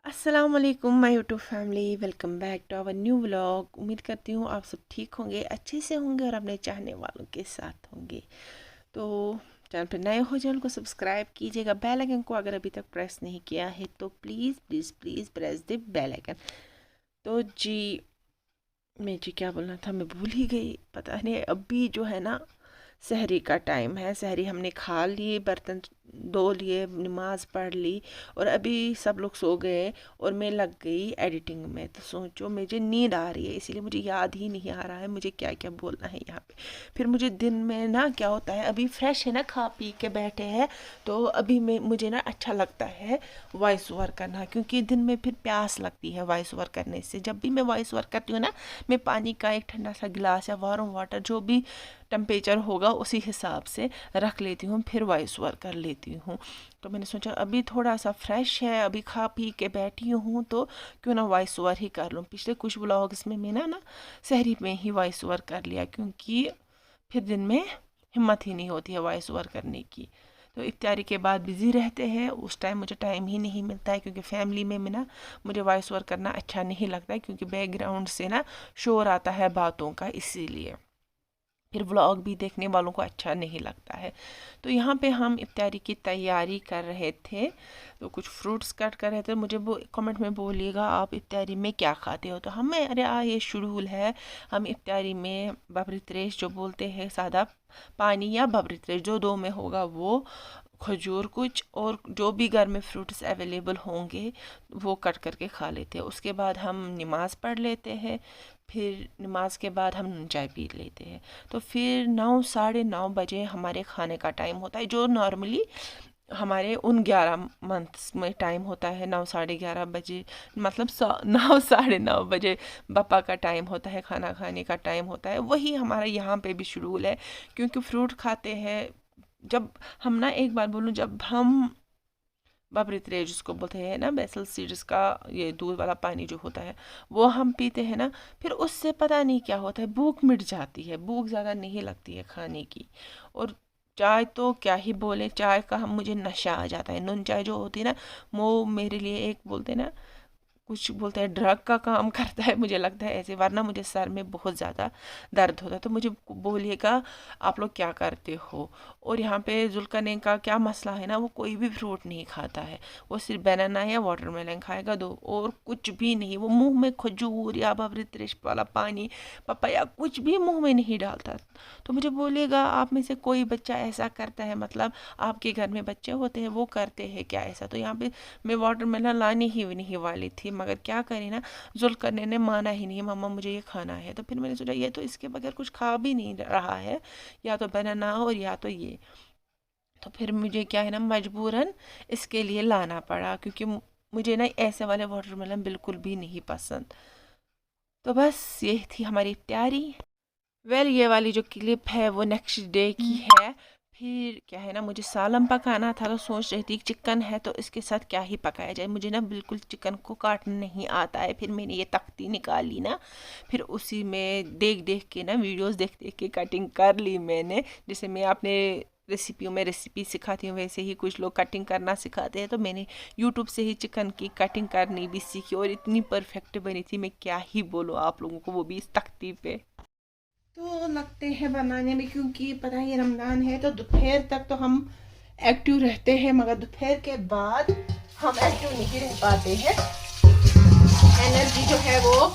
अस्सलाम वालेकुम my YouTube family, welcome back to our new vlog. उम्मीद करती हूँ आप सब ठीक होंगे, अच्छे से होंगे और अपने चाहने वालों के साथ होंगे। तो चैनल पर नए हो चैनल को सब्सक्राइब कीजिएगा, बेल आइकन को अगर अभी तक प्रेस नहीं किया है तो please please please press the bell icon. तो जी मैं क्या बोलना था, मैं भूल ही गई। पता नहीं, अभी जो है ना सहरी का टाइम है, सहरी हमने खा ली, बर्तन धो लिए, नमाज पढ़ ली और अभी सब लोग सो गए और मैं लग गई एडिटिंग में। तो सोचो मुझे नींद आ रही है, इसीलिए मुझे याद ही नहीं आ रहा है मुझे क्या क्या बोलना है यहाँ पे। फिर मुझे दिन में ना क्या होता है, अभी फ्रेश है ना, खा पी के बैठे हैं तो अभी मैं मुझे ना अच्छा लगता है वॉइस ओवर करना, क्योंकि दिन में फिर प्यास लगती है वॉइस ओवर करने से। जब भी मैं वॉइस ओवर करती हूँ ना, मैं पानी का एक ठंडा सा गिलास या वार्म वाटर जो भी टेम्परेचर होगा उसी हिसाब से रख लेती हूँ, फिर वॉइस ओवर कर लेती हूँ। तो मैंने सोचा अभी थोड़ा सा फ्रेश है, अभी खा पी के बैठी हूँ तो क्यों ना वॉइस ओवर ही कर लूँ। पिछले कुछ व्लॉग्स में मैंने ना सहरी में ही वॉइस ओवर कर लिया, क्योंकि फिर दिन में हिम्मत ही नहीं होती है वॉइस ओवर करने की। तो इफ्तारी के बाद बिज़ी रहते हैं, उस टाइम मुझे टाइम ही नहीं मिलता है, क्योंकि फैमिली में ना मुझे वॉइस ओवर करना अच्छा नहीं लगता है, क्योंकि बैकग्राउंड से ना शोर आता है बातों का, इसीलिए फिर व्लॉग भी देखने वालों को अच्छा नहीं लगता है। तो यहाँ पे हम इफ्तारी की तैयारी कर रहे थे, तो कुछ फ्रूट्स कट कर रहे थे। मुझे वो कमेंट में बोलिएगा आप इफ्तारी में क्या खाते हो, तो हमें अरे ये शेड्यूल है। हम इफ्तारी में बबरी त्रेश जो बोलते हैं, सादा पानी या बबरी त्रेश जो दो में होगा वो, खजूर कुछ और जो भी घर में फ्रूट्स अवेलेबल होंगे वो कट करके खा लेते हैं। उसके बाद हम नमाज़ पढ़ लेते हैं, फिर नमाज के बाद हम चाय पी लेते हैं। तो फिर 9 साढ़े 9 बजे हमारे खाने का टाइम होता है, जो नॉर्मली हमारे उन 11 मंथ्स में टाइम होता है। 9 साढ़े 11 बजे, मतलब 9 साढ़े 9 बजे पापा का टाइम होता है, खाना खाने का टाइम होता है। वही हमारा यहाँ पे भी शेड्यूल है, क्योंकि फ्रूट खाते हैं। जब हम ना एक बार बोलूँ, जब हम बाबरी त्रेज जिसको बोलते हैं ना, बेसल सीड्स का ये दूध वाला पानी जो होता है वो हम पीते हैं ना, फिर उससे पता नहीं क्या होता है, भूख मिट जाती है, भूख ज़्यादा नहीं लगती है खाने की। और चाय तो क्या ही बोले, चाय का हम मुझे नशा आ जाता है। नून चाय जो होती है ना, वो मेरे लिए एक बोलते हैं ना, कुछ बोलते हैं ड्रग का काम करता है, मुझे लगता है ऐसे, वरना मुझे सर में बहुत ज़्यादा दर्द होता है। तो मुझे बोलिएगा आप लोग क्या करते हो। और यहाँ पे जुल्कने का क्या मसला है ना, वो कोई भी फ्रूट नहीं खाता है, वो सिर्फ बनाना या वाटरमेलन खाएगा, दो और कुछ भी नहीं। वो मुंह में खजूर या बबरी वाला पानी, पपाया कुछ भी मुंह में नहीं डालता। तो मुझे बोलिएगा आप में से कोई बच्चा ऐसा करता है, मतलब आपके घर में बच्चे होते हैं वो करते हैं क्या ऐसा। तो यहाँ पे मैं वाटरमेलन लाने ही नहीं वाली थी, मगर क्या करें ना, जुल्करने ने माना ही नहीं, मम्मा मुझे ये खाना है। तो फिर मैंने सोचा ये तो इसके बगैर कुछ खा भी नहीं रहा है, या तो बनाना और या तो ये। तो फिर मुझे क्या है ना, मजबूरन इसके लिए लाना पड़ा, क्योंकि मुझे ना ऐसे वाले वाटरमेलन बिल्कुल भी नहीं पसंद। तो बस ये थी हमारी तैयारी। ये वाली जो क्लिप है वो नेक्स्ट डे की है। फिर क्या है ना, मुझे सालम पकाना था, तो सोच रही थी चिकन है तो इसके साथ क्या ही पकाया जाए। मुझे ना बिल्कुल चिकन को काटना नहीं आता है। फिर मैंने ये तख्ती निकाली ना, फिर उसी में देख देख के ना, वीडियोस देख देख के कटिंग कर ली मैंने। जैसे मैं अपने रेसिपियों में रेसिपी सिखाती हूँ, वैसे ही कुछ लोग कटिंग करना सिखाते हैं। तो मैंने यूट्यूब से ही चिकन की कटिंग करनी भी सीखी, और इतनी परफेक्ट बनी थी, मैं क्या ही बोलूँ आप लोगों को, वो भी इस तख्ती पे। तो लगते हैं बनाने में, क्योंकि पता है ये रमज़ान है, तो दोपहर तक तो हम एक्टिव रहते हैं, मगर दोपहर के बाद हम एक्टिव नहीं रह पाते हैं। एनर्जी जो है वो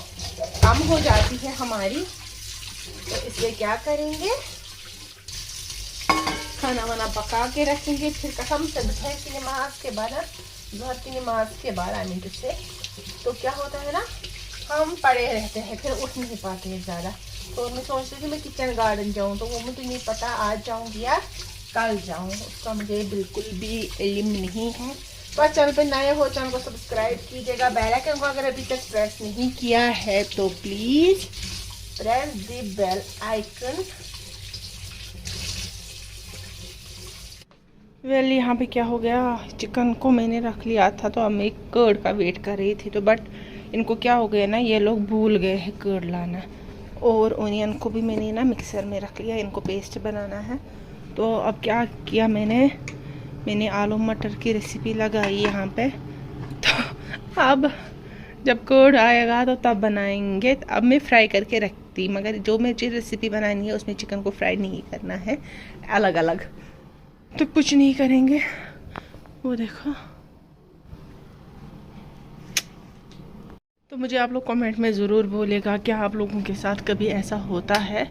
कम हो जाती है हमारी। तो इसलिए क्या करेंगे, खाना वाना पका के रखेंगे, फिर कसम से दोपहर की नमाज के बाद, जोहर की नमाज के बाद आई मीन टू से, तो क्या होता है ना, हम पड़े रहते हैं, फिर उठ नहीं पाते हैं ज़्यादा। तो मैं सोच रही थी मैं किचन गार्डन जाऊँ, तो वो मुझे नहीं पता आज जाऊँगी या कल जाऊँ, उसका मुझे बिल्कुल भी इल्म नहीं है। तो चैनल पे नए हो, चैनल को सब्सक्राइब कीजिएगा, बेल आइकन को अगर अभी तक प्रेस नहीं किया है तो please press the bell icon. यहाँ पे क्या हो गया, चिकन को मैंने रख लिया था, तो अब मैं कर्ड का वेट कर रही थी। तो बट इनको क्या हो गया ना, ये लोग भूल गए हैं कर्ड लाना। और ओनियन को भी मैंने ना मिक्सर में रख लिया, इनको पेस्ट बनाना है। तो अब क्या किया मैंने आलू मटर की रेसिपी लगाई यहाँ पे। तो अब जब कर्ड आएगा तो तब बनाएंगे। अब मैं फ्राई करके रखती, मगर जो मुझे रेसिपी बनानी है उसमें चिकन को फ्राई नहीं करना है, अलग अलग। तो कुछ नहीं करेंगे। वो देखो। तो मुझे आप लोग कमेंट में ज़रूर बोलेगा क्या आप लोगों के साथ कभी ऐसा होता है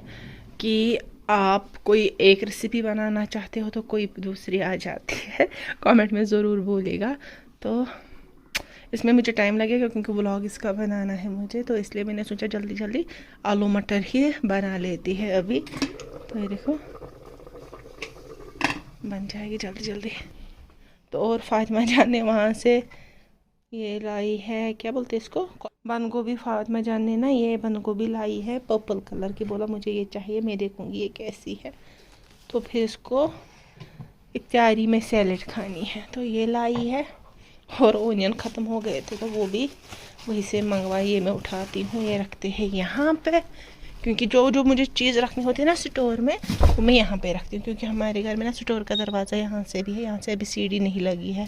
कि आप कोई एक रेसिपी बनाना चाहते हो तो कोई दूसरी आ जाती है। कमेंट में ज़रूर बोलेगा। तो इसमें मुझे टाइम लगेगा क्योंकि व्लॉग इसका बनाना है मुझे, तो इसलिए मैंने सोचा जल्दी जल्दी आलू मटर ही बना लेती है अभी। तो ये देखो बन जाएगी जल्दी जल्दी। तो और फातिमा जान ने वहाँ से ये लाई है, क्या बोलते हैं इसको, बंद गोभी। फातिमा जान ने ना ये बंद गोभी लाई है पर्पल कलर की, बोला मुझे ये चाहिए, मैं देखूँगी ये कैसी है। तो फिर इसको इफ्तारी में सैलेड खानी है तो ये लाई है। और ओनियन ख़त्म हो गए थे तो वो भी वहीं से मंगवाई। ये मैं उठाती हूँ, ये रखते हैं यहाँ पे, क्योंकि जो जो मुझे चीज़ रखनी होती है ना स्टोर में वो मैं यहाँ पे रखती हूँ, क्योंकि हमारे घर में ना स्टोर का दरवाज़ा यहाँ से भी है, यहाँ से अभी सीढ़ी नहीं लगी है।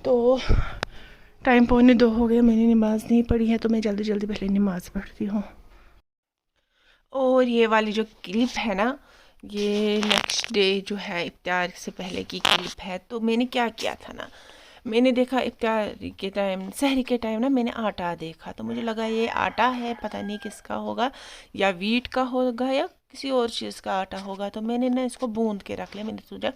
तो टाइम 1:45 हो गया, मैंने नमाज़ नहीं पढ़ी है तो मैं जल्दी जल्दी पहले नमाज़ पढ़ती हूँ। और ये वाली जो क्लिप है ना, ये नेक्स्ट डे जो है इफ्तार से पहले की क्लिप है। तो मैंने क्या किया था ना, मैंने देखा इफ्तार के टाइम, सहरी के टाइम ना मैंने आटा देखा, तो मुझे लगा ये आटा है, पता नहीं किसका होगा, या वीट का होगा या किसी और चीज़ का आटा होगा। तो मैंने ना इसको बूंद के रख लिया। मैंने सोचा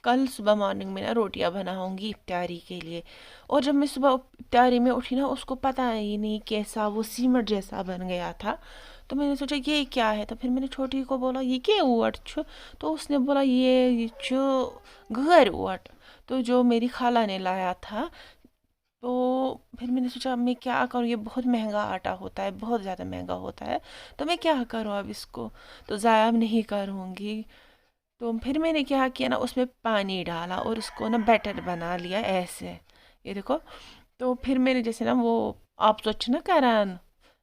कल सुबह मॉर्निंग में ना रोटियां बनाऊंगी इफ्तारी के लिए। और जब मैं सुबह इफ्तारी में उठी ना, उसको पता ही नहीं कैसा वो सीमट जैसा बन गया था। तो मैंने सोचा ये क्या है, तो फिर मैंने छोटी को बोला ये क्या ओट छु, तो उसने बोला ये जो घर ओट, तो जो मेरी खाला ने लाया था। तो फिर मैंने सोचा मैं क्या करूँ, ये बहुत महंगा आटा होता है, बहुत ज़्यादा महंगा होता है, तो मैं क्या करूँ अब इसको, तो ज़ाया नहीं करूँगी। तो फिर मैंने क्या किया ना, उसमें पानी डाला और उसको ना बैटर बना लिया ऐसे, ये देखो। तो फिर मैंने जैसे ना वो आप सोच ना करान,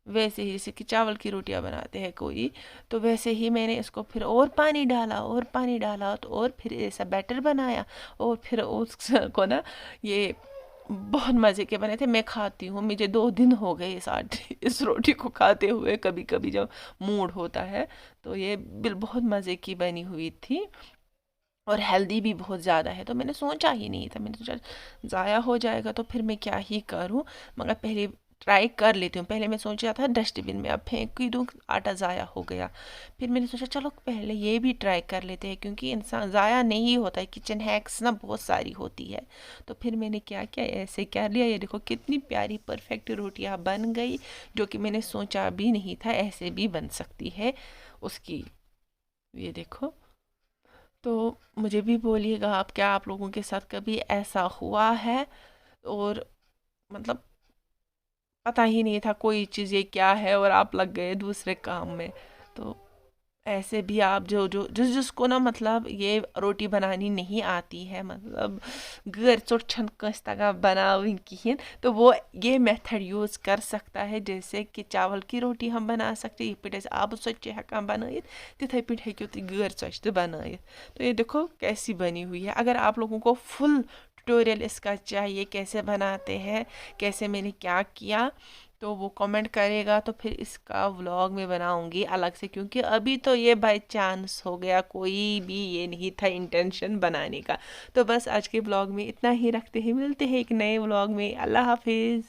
वैसे ही जैसे कि चावल की रोटियां बनाते हैं कोई, तो वैसे ही मैंने इसको फिर और पानी डाला और पानी डाला, तो और फिर ऐसा बैटर बनाया। और फिर उसको ना ये बहुत मज़े के बने थे। मैं खाती हूँ, मुझे 2 दिन हो गए इस रोटी को खाते हुए, कभी कभी जब मूड होता है। तो ये बिल बहुत मज़े की बनी हुई थी और हेल्दी भी बहुत ज़्यादा है। तो मैंने सोचा ही नहीं था, मैंने सोचा ज़ाया हो जाएगा तो फिर मैं क्या ही करूँ, मगर पहले ट्राई कर लेती हूँ। पहले मैं सोचा था डस्टबिन में अब फेंक ही दूँ, आटा ज़ाया हो गया। फिर मैंने सोचा चलो पहले ये भी ट्राई कर लेते हैं, क्योंकि इंसान ज़ाया नहीं होता है, किचन हैक्स ना बहुत सारी होती है। तो फिर मैंने क्या किया, ऐसे कर लिया। ये देखो कितनी प्यारी परफेक्ट रोटियाँ बन गई, जो कि मैंने सोचा भी नहीं था ऐसे भी बन सकती है उसकी। ये देखो। तो मुझे भी बोलिएगा आप, क्या आप लोगों के साथ कभी ऐसा हुआ है, और मतलब पता ही नहीं था कोई चीज़ ये क्या है और आप लग गए दूसरे काम में। तो ऐसे भी आप जो जो जिसको ना मतलब ये रोटी बनानी नहीं आती है, मतलब घर चोट छन कंस तगन बनावनी कहें, तो वो ये मेथड यूज़ कर सकता है। जैसे कि चावल की रोटी हम बना सकते हैं, ये पे आब सोचे हेकान बनाइत, तिथे पे हेक्यो तुम घर चोच बनाइत। तो ये देखो कैसी बनी हुई है। अगर आप लोगों को फुल ट्यूटोरियल इसका चाहिए कैसे बनाते हैं, कैसे मैंने क्या किया, तो वो कमेंट करेगा, तो फिर इसका व्लॉग मैं बनाऊंगी अलग से, क्योंकि अभी तो ये बाय चांस हो गया, कोई भी ये नहीं था इंटेंशन बनाने का। तो बस आज के व्लॉग में इतना ही रखते हैं, मिलते हैं एक नए व्लॉग में। अल्लाह हाफिज़।